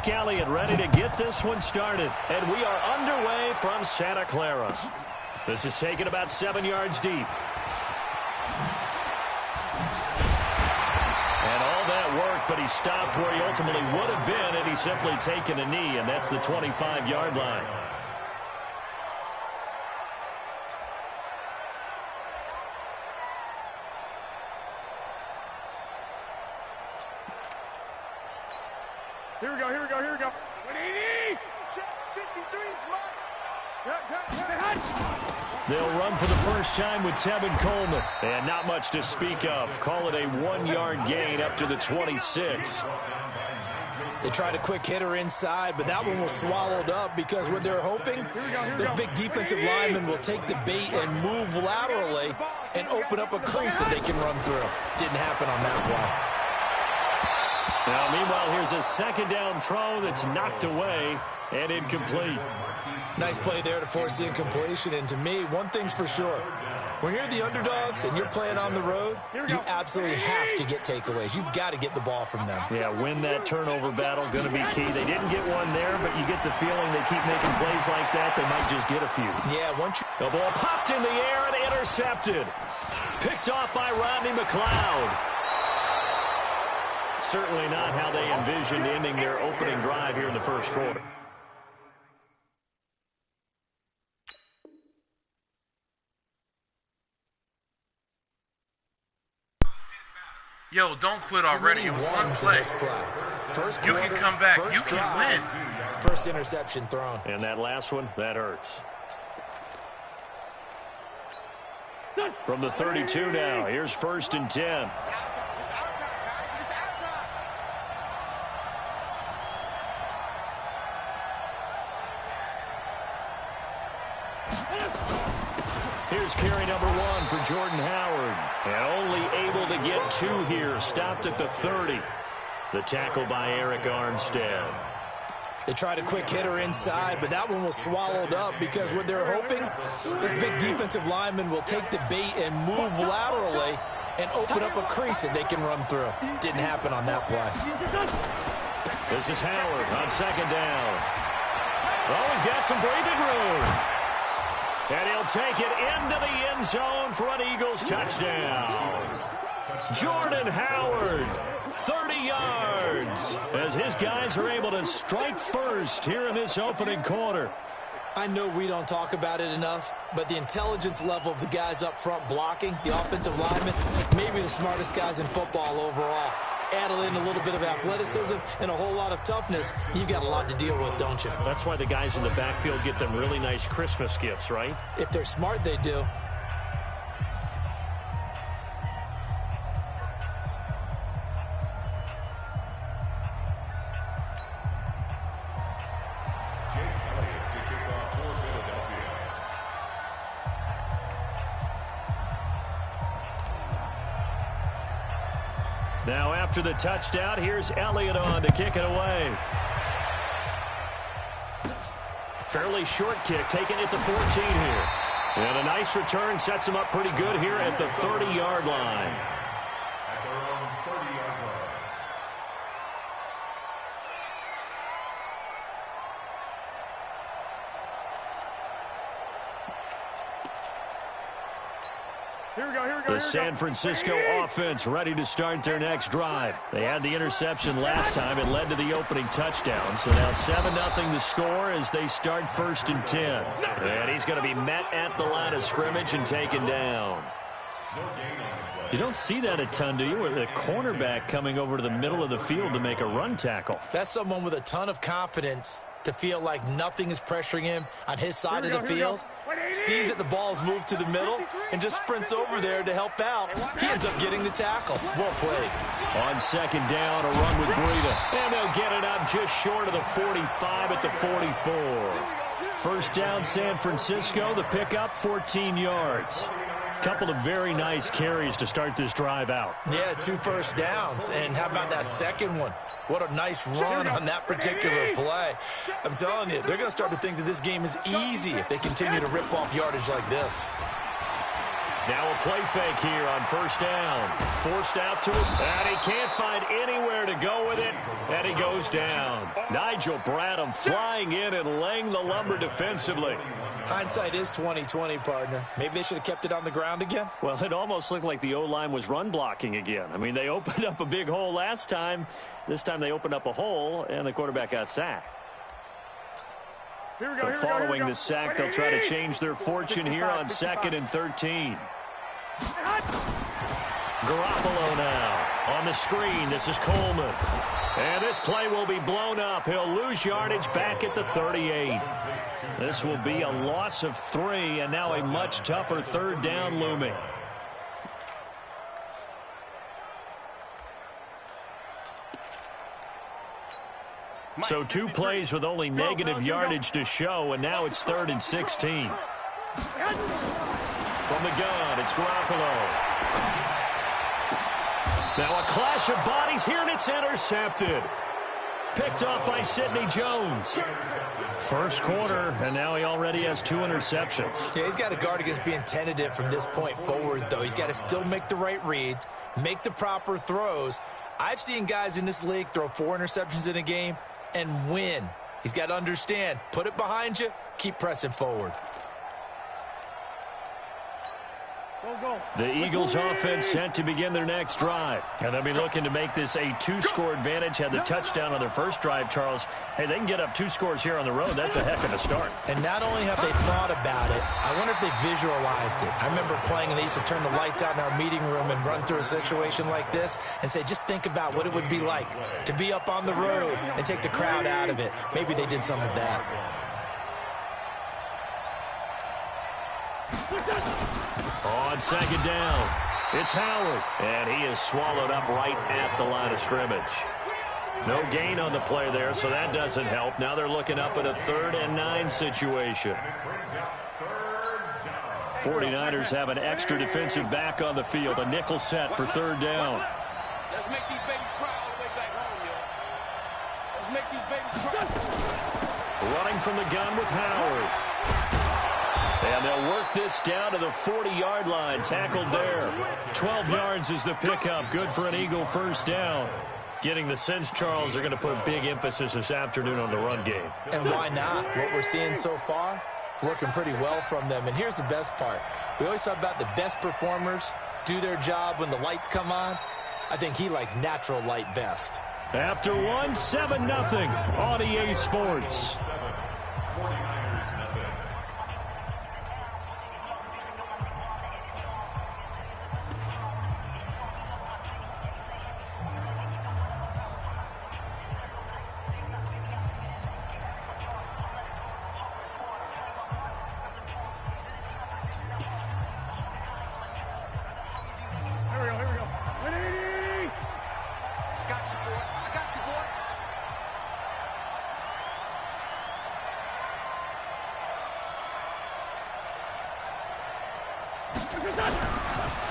Jake Elliott ready to get this one started. And we are underway from Santa Clara. This is taken about 7 yards deep. And all that work, but he stopped where he ultimately would have been had he simply taken a knee, and that's the 25-yard line. Here we go. 180. Check 53. They'll run for the first time with Tevin Coleman. And not much to speak of. Call it a 1-yard gain up to the 26. They tried a quick hitter inside, but that one was swallowed up because what they're hoping, this big defensive lineman will take the bait and move laterally and open up a crease that they can run through. Didn't happen on that play. Now, meanwhile, here's a second down throw that's knocked away and incomplete. Nice play there to force the incompletion. And to me, one thing's for sure. When you're the underdogs and you're playing on the road, you absolutely have to get takeaways. You've got to get the ball from them. Yeah, win that turnover battle, going to be key. They didn't get one there, but you get the feeling they keep making plays like that, they might just get a few. Yeah, the ball popped in the air and intercepted. Picked off by Rodney McLeod. Certainly not how they envisioned ending their opening drive here in the first quarter. Yo, don't quit already. It was one play. You can come back. You can win. First interception thrown. And that last one, that hurts. From the 32 now, here's 1st and 10. Here's carry number 1 for Jordan Howard. And only able to get 2 here. Stopped at the 30. The tackle by Eric Armstead. They tried a quick hitter inside, but that one was swallowed up because what they're hoping, this big defensive lineman will take the bait and move laterally and open up a crease that they can run through. Didn't happen on that play. This is Howard on second down. Oh, he's got some breathing room. And he'll take it into the end zone for an Eagles touchdown. Jordan Howard, 30 yards, as his guys are able to strike first here in this opening quarter. I know we don't talk about it enough, but the intelligence level of the guys up front blocking, the offensive linemen, maybe the smartest guys in football overall. Add in a little bit of athleticism and a whole lot of toughness, you've got a lot to deal with, don't you? That's why the guys in the backfield get them really nice Christmas gifts, right? If they're smart, they do. Now after the touchdown, here's Elliott on to kick it away. Fairly short kick, taken at the 14 here. And a nice return sets him up pretty good here at the 30-yard line. The San Francisco offense ready to start their next drive. They had the interception last time. It led to the opening touchdown. So now 7-0 the score as they start 1st and 10. And he's going to be met at the line of scrimmage and taken down. You don't see that a ton, do you? With a cornerback coming over to the middle of the field to make a run tackle. That's someone with a ton of confidence to feel like nothing is pressuring him on his side of the field. Sees that the ball's moved to the middle and just sprints over there to help out. He ends up getting the tackle. Well played. On second down, a run with Breida. And they'll get it up just short of the 45 at the 44. First down, San Francisco. The pickup, 14 yards. Couple of very nice carries to start this drive out. Yeah, 2 first downs. And how about that second one? What a nice run on that particular play. I'm telling you, they're going to start to think that this game is easy if they continue to rip off yardage like this. Now a play fake here on first down. Forced out to him, and he can't find anywhere to go with it, and he goes down. Nigel Bradham flying in and laying the lumber defensively. Hindsight is 20/20, partner. Maybe they should have kept it on the ground again. Well, it almost looked like the O-line was run blocking again. I mean, they opened up a big hole last time. This time they opened up a hole, and the quarterback got sacked. But following the sack, they'll try to change their fortune here on 2nd and 13. Garoppolo now on the screen. This is Coleman. And this play will be blown up. He'll lose yardage back at the 38. This will be a loss of 3, and now a much tougher 3rd down looming. So 2 plays with only negative yardage to show, and now it's 3rd and 16. From the gun, it's Garoppolo. Now a clash of bodies here, and it's intercepted. Picked off by Sidney Jones. First quarter, and now he already has 2 interceptions. Yeah, he's got to guard against being tentative from this point forward, though. He's got to still make the right reads, make the proper throws. I've seen guys in this league throw 4 interceptions in a game and win. He's got to understand, put it behind you, keep pressing forward. The Eagles offense set to begin their next drive. And they'll be looking to make this a 2-score advantage. Had the touchdown on their first drive, Charles. Hey, they can get up 2 scores here on the road. That's a heck of a start. And not only have they thought about it, I wonder if they visualized it. I remember playing, and they used to turn the lights out in our meeting room and run through a situation like this and say, just think about what it would be like to be up on the road and take the crowd out of it. Maybe they did some of that. On 2nd down, it's Howard, and he is swallowed up right at the line of scrimmage. No gain on the play there, so that doesn't help. Now they're looking up at a 3rd and 9 situation. 49ers have an extra defensive back on the field, a nickel set for 3rd down. Let's make these babies cry all the way back home, yo. Let's make these babies cry. Running from the gun with Howard. And they'll work this down to the 40-yard line. Tackled there. 12 yards is the pickup. Good for an Eagle first down. Getting the sense, Charles, they're going to put a big emphasis this afternoon on the run game. And why not? What we're seeing so far, working pretty well from them. And here's the best part. We always talk about the best performers do their job when the lights come on. I think he likes natural light best. After 1, 7-0 on EA Sports.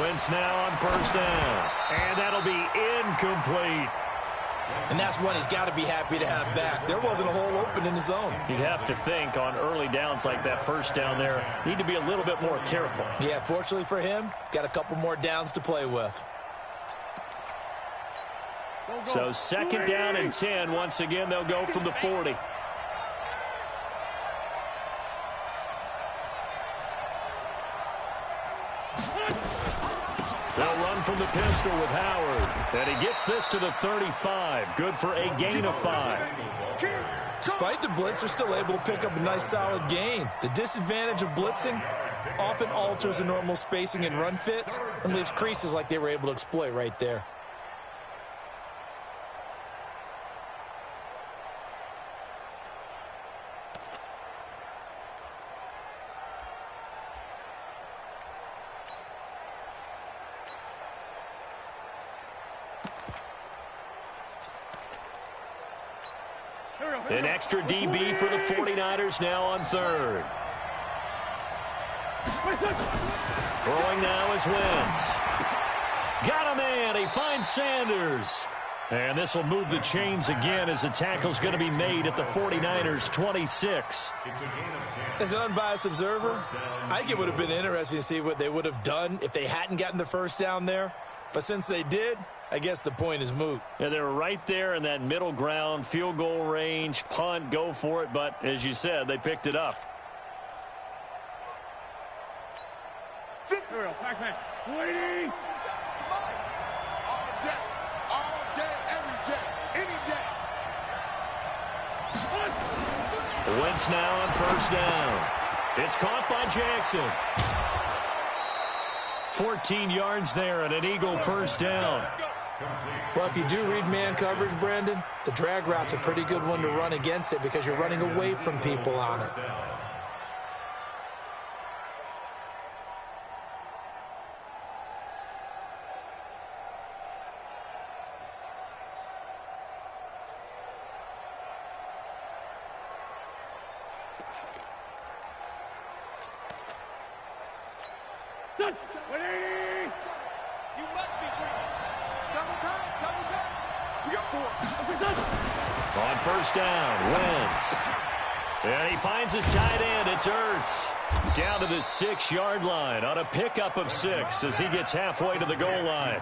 Wentz now on first down, and that'll be incomplete. And that's one he's got to be happy to have back. There wasn't a hole open in the zone. You'd have to think on early downs like that first down there, need to be a little bit more careful. Yeah, fortunately for him, got a couple more downs to play with. So 2nd down and 10. Once again, they'll go from the 40. They'll run from the pistol with Howard. And he gets this to the 35. Good for a gain of 5. Despite the blitz, they're still able to pick up a nice solid gain. The disadvantage of blitzing often alters the normal spacing and run fits and leaves creases like they were able to exploit right there. An extra DB for the 49ers now on 3rd. Throwing now is Wentz. Got a man. He finds Sanders. And this will move the chains again as the tackle's going to be made at the 49ers 26. As an unbiased observer, I think it would have been interesting to see what they would have done if they hadn't gotten the first down there. But since they did, I guess the point is moot. Yeah, they were right there in that middle ground, field goal range, punt, go for it. But as you said, they picked it up. Waiting. All day, every day, any day. Wentz now on first down. It's caught by Jackson. 14 yards there and an Eagle first down. Well, if you do read man coverage, Brandon, the drag route's a pretty good one to run against it because you're running away from people on it. You must be dreaming. Double time. We got 4. On first down, Wentz. And he finds his tight end. It's Ertz. Down to the 6-yard line on a pickup of 6 as he gets halfway to the goal line.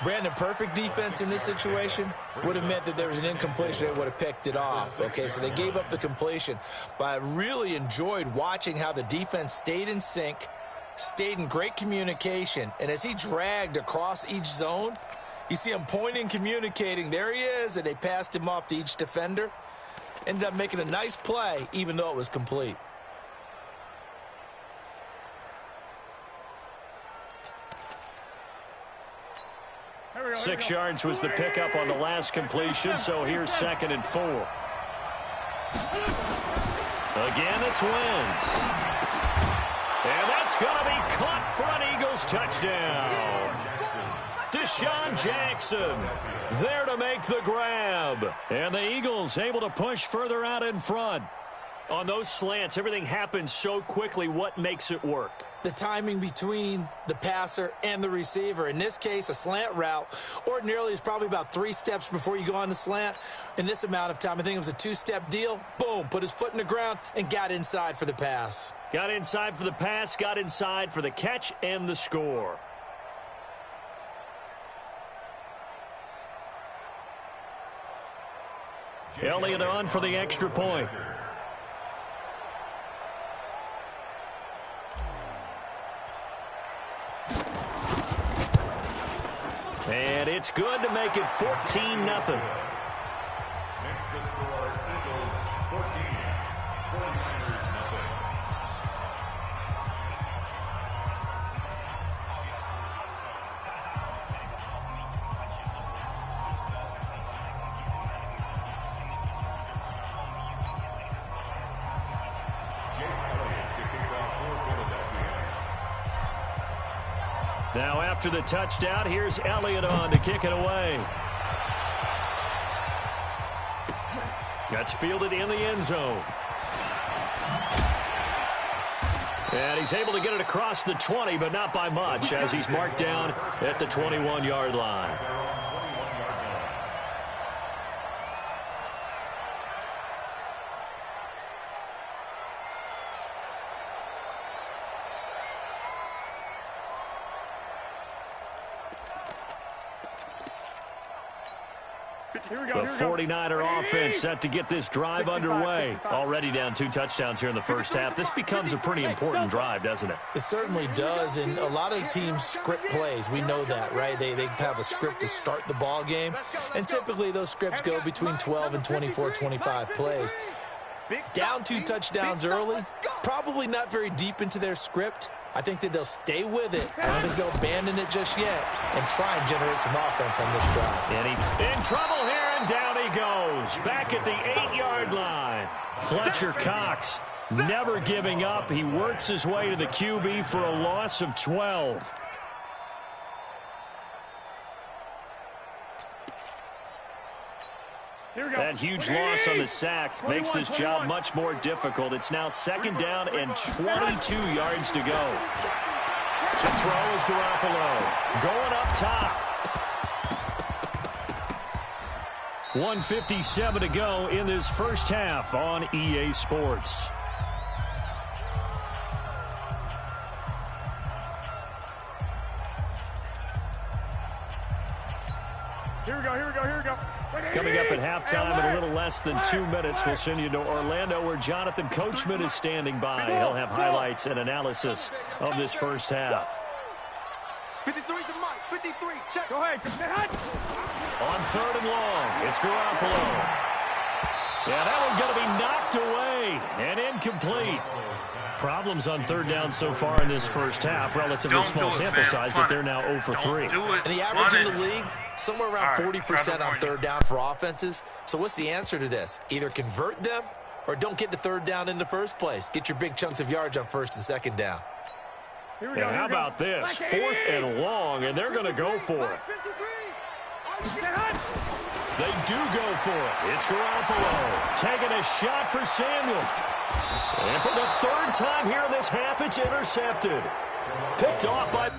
Brandon, perfect defense in this situation would have meant that there was an incompletion that would have picked it off. Okay, so they gave up the completion. But I really enjoyed watching how the defense stayed in sync, stayed in great communication, and as he dragged across each zone, you see him pointing, communicating. There he is, and they passed him off to each defender. Ended up making a nice play, even though it was complete. Here we go. 6 yards was the pickup on the last completion, so here's 2nd and 4. Again, it's Wentz. And that's going to be caught for an Eagles touchdown. Deshaun Jackson there to make the grab. And the Eagles able to push further out in front. On those slants, everything happens so quickly. What makes it work? The timing between the passer and the receiver. In this case, a slant route ordinarily is probably about 3 steps before you go on the slant. In this amount of time, I think it was a 2-step deal. Boom, put his foot in the ground and got inside for the pass. Got inside for the pass, got inside for the catch and the score. Elliott on for the extra point. And it's good to make it 14-0. Makes the score Eagles 14, 49ers nothing. Now after the touchdown, here's Elliott on to kick it away. That's fielded in the end zone. And he's able to get it across the 20, but not by much, as he's marked down at the 21-yard line. The 49er offense set to get this drive underway. Already down 2 touchdowns here in the first half. This becomes a pretty important drive, doesn't it? It certainly does, and a lot of teams script plays. We know that, right? They have a script to start the ball game, and typically those scripts go between 12 and 24, 25 plays. Down 2 touchdowns early, probably not very deep into their script. I think that they'll stay with it. I don't think they'll abandon it just yet and try and generate some offense on this drive. And he's in trouble here, and down he goes. Back at the 8-yard line. Fletcher Cox never giving up. He works his way to the QB for a loss of 12. That huge loss on the sack makes this job much more difficult. It's now 2nd down and 22 yards to go. To throw is Garoppolo. Going up top. 1:57 to go in this first half on EA Sports. Here we go. Coming up at halftime in a little less than 2 minutes, we'll send you to Orlando where Jonathan Coachman is standing by. He'll have highlights and analysis of this first half. 53 to Mike. 53. Check. Go ahead. On 3rd and long, it's Garoppolo. Yeah, that one's going to be knocked away and incomplete. Problems on 3rd down so far in this first half. Relatively small sample size, but they're now 0 for 3. And the average in the league, somewhere around 40% on 3rd down for offenses. So what's the answer to this? Either convert them or don't get to 3rd down in the first place. Get your big chunks of yards on 1st and 2nd down. And how about this? 4th and long, and they're going to go for it. They do go for it. It's Garoppolo taking a shot for Samuel. And for the 3rd time here in this half, it's intercepted. Picked off by...